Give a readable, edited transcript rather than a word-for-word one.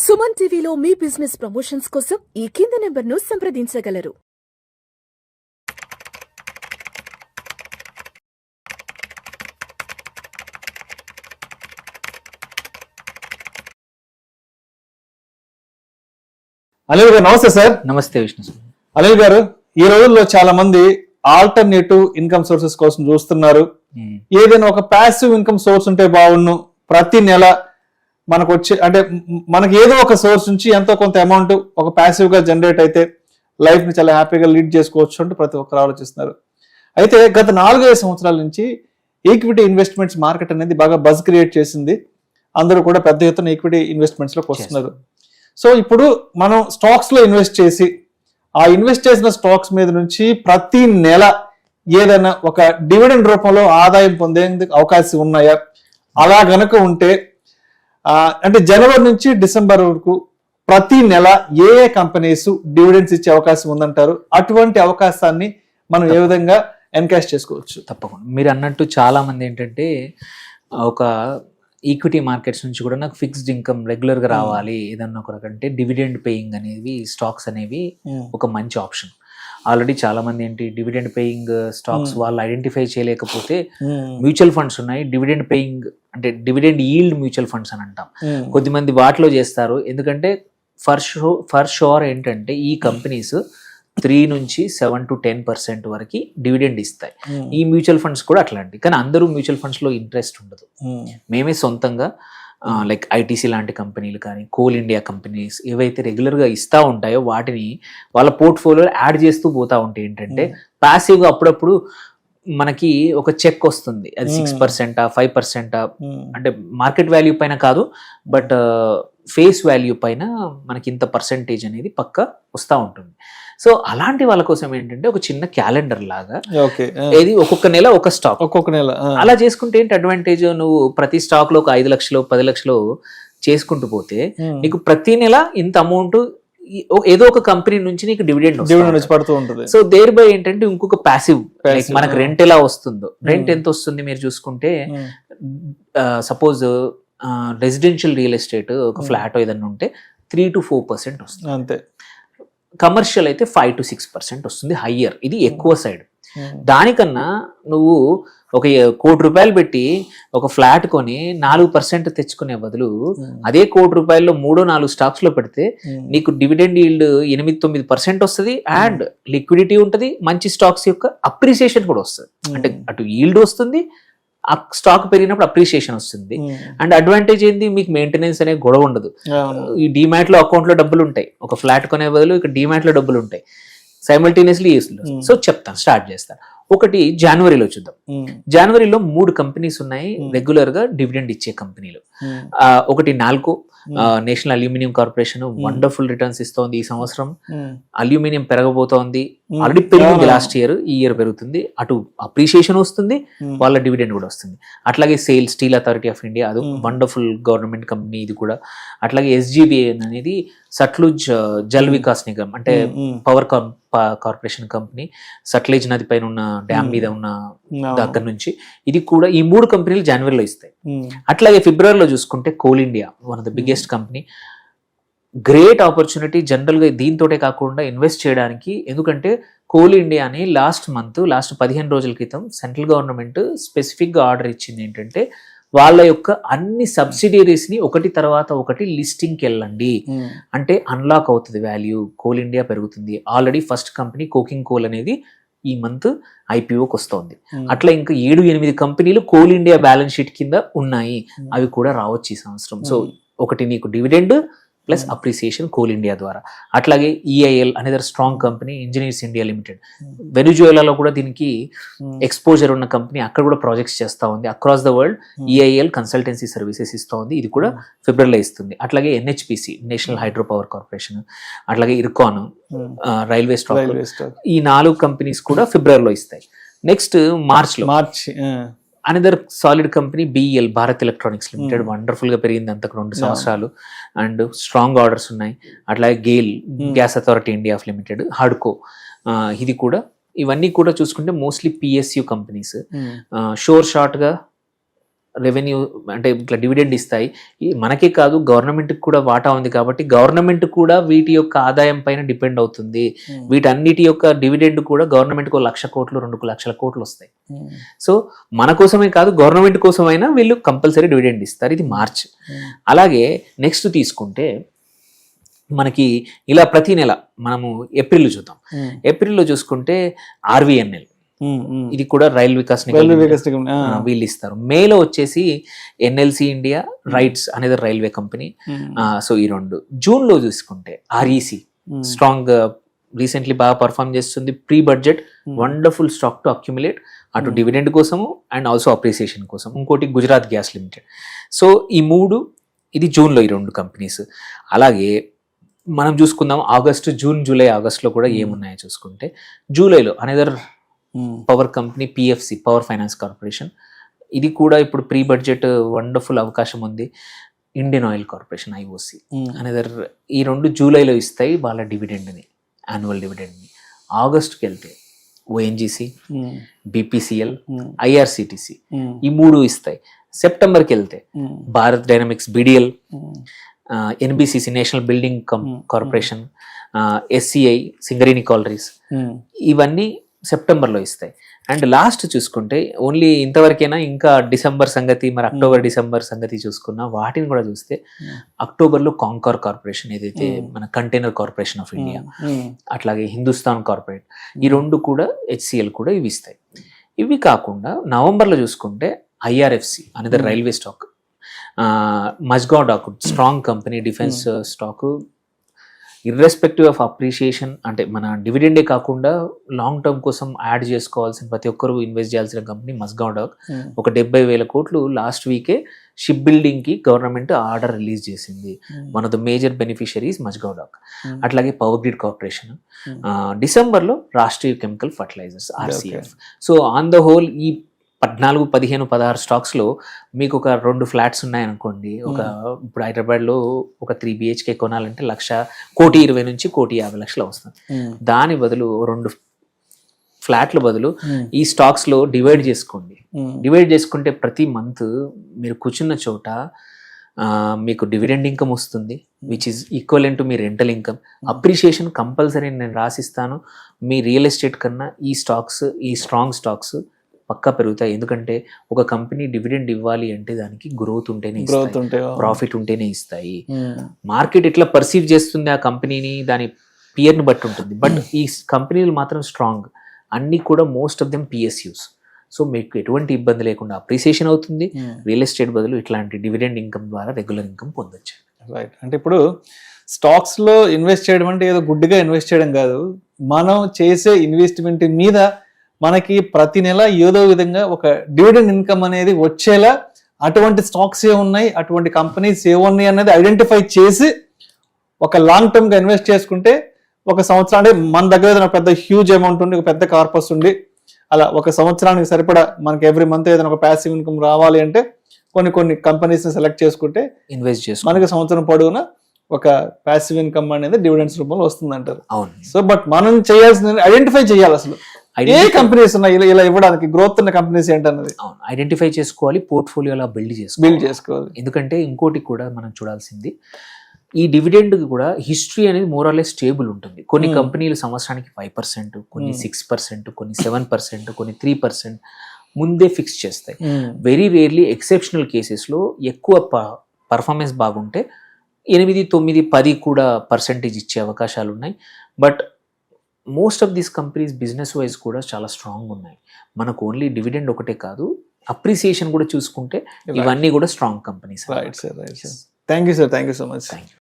సుమన్ టీవీలో మీ business promotions కోసం ఈ కింది నెంబర్ను సంప్రదించగలరు. అనిల్ గారు నమస్తే సార్. నమస్తే విష్ణు సార్. అనిల్ గారు, ఈ రోజుల్లో చాలా మంది ఆల్టర్నేటివ్ ఇన్కమ్ సోర్సెస్ కోసం చూస్తున్నారు. ఏదైనా ఒక ప్యాసివ్ ఇన్కమ్ సోర్స్ ఉంటే బాగుండు, ప్రతి నెల మనకు వచ్చే అంటే మనకి ఏదో ఒక సోర్స్ నుంచి ఎంతో కొంత అమౌంట్ ఒక ప్యాసివ్ గా జనరేట్ అయితే లైఫ్ ని చాలా హ్యాపీగా లీడ్ చేసుకోవచ్చు అంటూ ప్రతి ఒక్కరు ఆలోచిస్తున్నారు. అయితే గత 4-5 సంవత్సరాల నుంచి ఈక్విటీ ఇన్వెస్ట్మెంట్స్ మార్కెట్ అనేది బాగా బజ్ క్రియేట్ చేసింది. అందరూ కూడా పెద్ద ఎత్తున ఈక్విటీ ఇన్వెస్ట్మెంట్స్ లోకి వస్తున్నారు. సో ఇప్పుడు మనం స్టాక్స్ లో ఇన్వెస్ట్ చేసి ఆ ఇన్వెస్ట్ చేసిన స్టాక్స్ మీద నుంచి ప్రతి నెల ఏదైనా ఒక డివిడెండ్ రూపంలో ఆదాయం పొందేందుకు అవకాశం ఉన్నాయా? అలా గనక ఉంటే అంటే జనవరి నుంచి డిసెంబర్ వరకు ప్రతి నెల ఏ ఏ కంపెనీస్ డివిడెండ్స్ ఇచ్చే అవకాశం ఉందంటారు? అటువంటి అవకాశాన్ని మనం ఏ విధంగా ఎన్కాష్ చేసుకోవచ్చు? తప్పకుండా మీరు అన్నట్టు చాలా మంది ఏంటంటే ఒక ఈక్విటీ మార్కెట్స్ నుంచి కూడా నాకు ఫిక్స్డ్ ఇన్కమ్ రెగ్యులర్గా రావాలి ఏదన్నా ఒక రకంటే డివిడెండ్ పేయింగ్ అనేవి స్టాక్స్ అనేవి ఒక మంచి ఆప్షన్. ఆల్రెడీ చాలా మంది ఏంటి డివిడెండ్ పేయింగ్ స్టాక్స్ వాళ్ళు ఐడెంటిఫై చేయలేకపోతే మ్యూచువల్ ఫండ్స్ ఉన్నాయి, డివిడెండ్ పేయింగ్ అంటే డివిడెండ్ ఈల్డ్ మ్యూచువల్ ఫండ్స్ అని అంటాం. కొద్దిమంది వాటిలో చేస్తారు. ఎందుకంటే ఫర్ షూర్ ఏంటంటే ఈ కంపెనీస్ 3 నుంచి 7 to 10% వరకు డివిడెండ్ ఇస్తాయి. ఈ మ్యూచువల్ ఫండ్స్ కూడా అట్లాంటి, కానీ అందరూ మ్యూచువల్ ఫండ్స్ లో ఇంట్రెస్ట్ ఉండదు. మేమే సొంతంగా లైక్ ఐటీసీ లాంటి కంపెనీలు కానీ కోల్ ఇండియా కంపెనీస్ ఏవైతే రెగ్యులర్గా ఇస్తూ ఉంటాయో వాటిని వాళ్ళ పోర్ట్ఫోలియోలో యాడ్ చేస్తూ పోతా ఉంటాయి. ఏంటంటే ప్యాసివ్గా అప్పుడప్పుడు మనకి ఒక చెక్ వస్తుంది, అది 6%, 5%, అంటే మార్కెట్ వాల్యూ పైన కాదు బట్ ఫేస్ వాల్యూ పైన మనకి ఇంత పర్సెంటేజ్ అనేది పక్క వస్తూ ఉంటుంది. సో అలాంటి వాళ్ళ కోసం ఏంటంటే ఒక చిన్న క్యాలెండర్ లాగా ఏది ఒక్కొక్క నెల ఒక స్టాక్, ఒక్కొక్క నెల అలా చేసుకుంటే ఏంటి అడ్వాంటేజ్, నువ్వు ప్రతి స్టాక్ లో ఒక 5 లక్షలు 10 లక్షలు చేసుకుంటూ పోతే నీకు ప్రతి నెల ఇంత అమౌంట్ ఏదో ఒక కంపెనీ నుంచి నీకు డివిడెండ్ పడుతూ ఉంటుంది. సో దేర్ బై ఏంటంటే ఇంకొక ప్యాసివ్, మనకు రెంట్ ఎలా వస్తుందో, రెంట్ ఎంత వస్తుంది మీరు చూసుకుంటే సపోజ్ రెసిడెన్షియల్ రియల్ ఎస్టేట్ ఒక ఫ్లాట్ ఏదన్నా ఉంటే 3 to 4% వస్తుంది. అంతే. కమర్షియల్ అయితే 5 to 6% వస్తుంది, హయ్యర్, ఇది ఎక్కువ సైడ్. దానికన్నా నువ్వు ఒక ₹1,00,00,000 పెట్టి ఒక ఫ్లాట్ కొని 4% తెచ్చుకునే బదులు అదే ₹1,00,00,000 3-4 స్టాక్స్ లో పెడితే నీకు డివిడెండ్ ఈల్డ్ 8-9% వస్తుంది అండ్ లిక్విడిటీ ఉంటుంది, మంచి స్టాక్స్ యొక్క అప్రిసియేషన్ కూడా వస్తుంది. అంటే అటు ఈల్డ్ వస్తుంది, ఆ స్టాక్ పెరిగినప్పుడు అప్రిసియేషన్ వస్తుంది. అండ్ అడ్వాంటేజ్ ఏంది, మీకు మెయింటెనెన్స్ అనే గొడవ ఉండదు. ఈ డిమాట్ లో అకౌంట్ లో డబ్బులు ఉంటాయి, ఒక ఫ్లాట్ కొనే బదులు ఇక్కడ డిమాట్ లో డబ్బులు ఉంటాయి సైమల్టేనియస్లీ. సో చెప్తాను, స్టార్ట్ చేస్తాను. ఒకటి జనవరిలో చూద్దాం. జనవరిలో 3 కంపెనీస్ ఉన్నాయి రెగ్యులర్ గా డివిడెండ్ ఇచ్చే కంపెనీలు. ఒకటి NALCO, national aluminium corporation, wonderful returns ఇస్తోంది ఈ సంవత్సరం. అల్యూమినియం పెరగబోతోంది, ఆల్రెడీ పెరిగింది లాస్ట్ ఇయర్, ఈ ఇయర్ పెరుగుతుంది. అటు అప్రిసియేషన్ వస్తుంది, వాళ్ళ డివిడెండ్ కూడా వస్తుంది. అట్లాగే స్టీల్ అథారిటీ ఆఫ్ ఇండియా, అది వండర్ఫుల్ గవర్నమెంట్ కంపెనీ ఇది కూడా. అట్లాగే SGBA అనేది సట్లుజ్ జల్ వికాస్ నిగమ్, అంటే పవర్ కార్పొరేషన్ కంపెనీ, సట్లేజ్ నది పైన ఉన్న డ్యామ్ మీద ఉన్న దగ్గర నుంచి, ఇది కూడా ఈ 3 కంపెనీలు జనవరిలో ఇస్తాయి. అట్లాగే ఫిబ్రవరిలో చూసుకుంటే coal India, one of the biggest company, great opportunity general గా దీంతోటే కాకుండా ఇన్వెస్ట్ చేయడానికి. ఎందుకంటే కోల్ ఇండియా అని లాస్ట్ 15 రోజుల క్రితం సెంట్రల్ గవర్నమెంట్ స్పెసిఫిక్ గా ఆర్డర్ ఇచ్చింది. ఏంటంటే వాళ్ళ యొక్క అన్ని సబ్సిడీరీస్ ని ఒకటి తర్వాత ఒకటి లిస్టింగ్కి వెళ్ళండి, అంటే అన్లాక్ అవుతుంది వాల్యూ, కోల్ ఇండియా పెరుగుతుంది. Already first company coking coal అనేది ఈ మంత్ IPOకి వస్తోంది. అట్లా ఇంకా 7-8 కంపెనీలు కోల్ ఇండియా బ్యాలెన్స్ షీట్ కింద ఉన్నాయి, అవి కూడా రావచ్చు ఈ సంవత్సరం. సో ఒకటి నీకు dividend plus appreciation Coal India ద్వారా. అట్లాగే EIL అనేది strong company, Engineers India Limited, వెనిజువేలాలో కూడా దీనికి ఎక్స్పోజర్ ఉన్న కంపెనీ, అక్కడ కూడా ప్రాజెక్ట్స్ చేస్తూ ఉంది across the world. EIL consultancy services ఇస్తూ ఉంది, ఇది కూడా ఫిబ్రవరిలో ఇస్తుంది. అట్లాగే NHPC, national hydro power corporation, అట్లాగే ఇర్కాన్ రైల్వే స్టాక్, ఈ 4 కంపెనీస్ కూడా ఫిబ్రవరిలో ఇస్తాయి. Next March another solid company BEL, Bharat electronics limited, wonderful గా పెరిగింది అంతకు 2 సంవత్సరాలు అండ్ స్ట్రాంగ్ ఆర్డర్స్ ఉన్నాయి. అట్లాగే GAIL, Gas Authority India of Limited, హడ్కో, ఇది కూడా. ఇవన్నీ కూడా చూసుకుంటే mostly PSU companies. Shore short గా రెవెన్యూ అంటే ఇట్లా డివిడెండ్ ఇస్తాయి. మనకే కాదు గవర్నమెంట్కి కూడా వాటా ఉంది కాబట్టి గవర్నమెంట్ కూడా వీటి యొక్క ఆదాయం పైన డిపెండ్ అవుతుంది. వీటన్నిటి యొక్క డివిడెండ్ కూడా గవర్నమెంట్కి 1,00,000 కోట్లు 2,00,000 కోట్లు వస్తాయి. సో మన కోసమే కాదు గవర్నమెంట్ కోసమైనా వీళ్ళు కంపల్సరీ డివిడెండ్ ఇస్తారు. ఇది మార్చ్. అలాగే నెక్స్ట్ తీసుకుంటే మనకి ఇలా ప్రతి నెల మనము ఏప్రిల్ చూద్దాం. ఏప్రిల్లో చూసుకుంటే ఆర్వీఎన్ఎల్, ఇది కూడా రైల్ వికాస్ నిగమ్ వీళ్ళు ఇస్తారు. మేలో వచ్చేసి ఎన్ఎల్సి ఇండియా రైట్స్ అనేది రైల్వే కంపెనీ. సో ఈ రెండు. జూన్ లో చూసుకుంటే ఆర్ఈసి స్ట్రాంగ్ రీసెంట్లీ బాగా పర్ఫామ్ చేస్తుంది. Pre budget wonderful stock to accumulate, అటు డివిడెండ్ కోసము అండ్ ఆల్సో అప్రిసియేషన్ కోసం. ఇంకోటి గుజరాత్ గ్యాస్ లిమిటెడ్. సో ఈ మూడు, ఇది జూన్లో ఈ రెండు కంపెనీస్. అలాగే మనం చూసుకుందాం ఆగస్టు, జూన్, జూలై, ఆగస్ట్లో కూడా ఏమున్నాయో చూసుకుంటే జూలైలో another power company PFC, power finance corporation. ఇది కూడా ఇప్పుడు ప్రీ బడ్జెట్ వండర్ఫుల్ అవకాశం ఉంది. Indian oil corporation IOC another. ఈ రెండు జూలైలో ఇస్తాయి వాళ్ళ డివిడెండ్ని, యాన్యువల్ డివిడెండ్ని. ఆగస్టుకి వెళ్తే ఓఎన్జీసీ, బీపీసీఎల్, ఐఆర్సిటిసి ఈ మూడు ఇస్తాయి. సెప్టెంబర్కి వెళ్తే Bharat dynamics, BDL, NBCC national building corporation, SCI, Singareni collieries, ఇవన్నీ సెప్టెంబర్లో ఇస్తాయి. అండ్ లాస్ట్ చూసుకుంటే ఓన్లీ ఇంతవరకైనా, ఇంకా డిసెంబర్ సంగతి, మరి అక్టోబర్ డిసెంబర్ సంగతి చూసుకున్నా వాటిని కూడా చూస్తే అక్టోబర్లో కాంకార్ కార్పొరేషన్, ఏదైతే మన కంటైనర్ కార్పొరేషన్ ఆఫ్ ఇండియా, అట్లాగే హిందుస్థాన్ కార్పొరేట్, ఈ రెండు కూడా హెచ్సిఎల్ కూడా ఇవి ఇస్తాయి. ఇవి కాకుండా నవంబర్లో చూసుకుంటే ఐఆర్ఎఫ్సి అనేది railway stock, Mazagon dock strong company, defence stock, irrespective of appreciation, అంటే మన డివిడెండే కాకుండా లాంగ్ టర్మ్ కోసం యాడ్ చేసుకోవాల్సిన ప్రతి ఒక్కరు ఇన్వెస్ట్ చేయాల్సిన కంపెనీ మజ్గావ్ డాక్. ఒక 70,000 కోట్లు లాస్ట్ వీకే షిప్ బిల్డింగ్ కి గవర్నమెంట్ ఆర్డర్ రిలీజ్ చేసింది. One of the major beneficiaries Mazagon dock. అట్లాగే పవర్ గ్రిడ్ కార్పొరేషన్, డిసెంబర్లో Rashtriya chemical fertilizers RCF. So on the whole ఈ 14, 15, 16 స్టాక్స్లో మీకు ఒక 2 ఫ్లాట్స్ ఉన్నాయనుకోండి. ఇప్పుడు హైదరాబాద్లో ఒక 3 BHK కొనాలంటే 1,20,000 నుంచి 1,50,000 వస్తుంది. దాని బదులు 2 ఫ్లాట్ల బదులు ఈ స్టాక్స్లో డివైడ్ చేసుకోండి. డివైడ్ చేసుకుంటే ప్రతి మంత్ మీరు కూర్చున్న చోట మీకు డివిడెండ్ ఇన్కమ్ వస్తుంది, which is equivalent to me rental income. Appreciation compulsory నేను రాసిస్తాను. మీ రియల్ ఎస్టేట్ కన్నా ఈ స్టాక్స్, ఈ స్ట్రాంగ్ స్టాక్స్ పక్కా పెరుగుతాయి. ఎందుకంటే ఒక కంపెనీ డివిడెండ్ ఇవ్వాలి అంటే దానికి గ్రోత్ ఉంటేనే, ప్రాఫిట్ ఉంటేనే ఇస్తాయి. మార్కెట్ ఎట్లా పర్సీవ్ చేస్తుంది ఆ కంపెనీని, దాని పియర్ని బట్టి ఉంటుంది. బట్ ఈ కంపెనీలు మాత్రం స్ట్రాంగ్, అన్ని కూడా most of them PSUs. So మీకు ఎటువంటి ఇబ్బంది లేకుండా అప్రిసియేషన్ అవుతుంది. రియల్ ఎస్టేట్ బదులు ఇట్లాంటి డివిడెండ్ ఇన్కమ్ ద్వారా రెగ్యులర్ ఇన్కమ్ పొందొచ్చు. రైట్. అంటే ఇప్పుడు స్టాక్స్ లో ఇన్వెస్ట్ చేయడం అంటే ఏదో గుడ్డిగా ఇన్వెస్ట్ చేయడం కాదు. మనం చేసే ఇన్వెస్ట్మెంట్ మీద మనకి ప్రతి నెల ఏదో విధంగా ఒక డివిడెండ్ ఇన్కమ్ అనేది వచ్చేలా అటువంటి స్టాక్స్ ఏ ఉన్నాయి, అటువంటి కంపెనీస్ ఏ ఉన్నాయి అనేది ఐడెంటిఫై చేసి ఒక లాంగ్ టర్మ్ గా ఇన్వెస్ట్ చేసుకుంటే ఒక సంవత్సరం, అంటే మన దగ్గర ఏదైనా పెద్ద హ్యూజ్ అమౌంట్ ఉండి, ఒక పెద్ద కార్పస్ ఉండి, అలా ఒక సంవత్సరానికి సరిపడా మనకి ఎవ్రీ మంత్ ఏదైనా ఒక ప్యాసివ్ ఇన్కమ్ రావాలి అంటే కొన్ని కంపెనీస్ ని సెలెక్ట్ చేసుకుంటే ఇన్వెస్ట్ చేసి మనకి సంవత్సరం పొడవునా ఒక ప్యాసివ్ ఇన్కమ్ అనేది డివిడెండ్స్ రూపంలో వస్తుంది అంటారు. అవును. సో బట్ మనం చేయాల్సిన ఐడెంటిఫై చేయాలి అసలు ఏ కంపెనీస్ ఉన్నాయి ఇలా ఇవ్వడానికి, గ్రోత్ ఉన్న కంపెనీస్ ఏంటన్నది ఐడెంటిఫై చేసుకోవాలి, పోర్ట్ఫోలియోలా బిల్డ్ చేసుకోవాలి. ఎందుకంటే ఇంకోటి కూడా మనం చూడాల్సింది, ఈ డివిడెండ్ కూడా హిస్టరీ అనేది మోర్ ఆర్ లెస్ స్టేబుల్ ఉంటుంది. కొన్ని కంపెనీలు సంవత్సరానికి 5%, కొన్ని 6%, కొన్ని 7%, కొన్ని 3% ముందే ఫిక్స్ చేస్తాయి. వెరీ రేర్లీ ఎక్సెప్షనల్ కేసెస్లో ఎక్కువ పర్ఫార్మెన్స్ బాగుంటే 8, 9, 10 కూడా పర్సెంటేజ్ ఇచ్చే అవకాశాలు ఉన్నాయి. But most of these companies business wise కూడా చాలా స్ట్రాంగ్ ఉన్నాయి. మనకు ఓన్లీ డివిడెండ్ ఒకటే కాదు, అప్రిసియేషన్ కూడా చూసుకుంటే ఇవన్నీ కూడా strong companies. Right sir, right sir. Thank you sir, thank you so much. Thank you.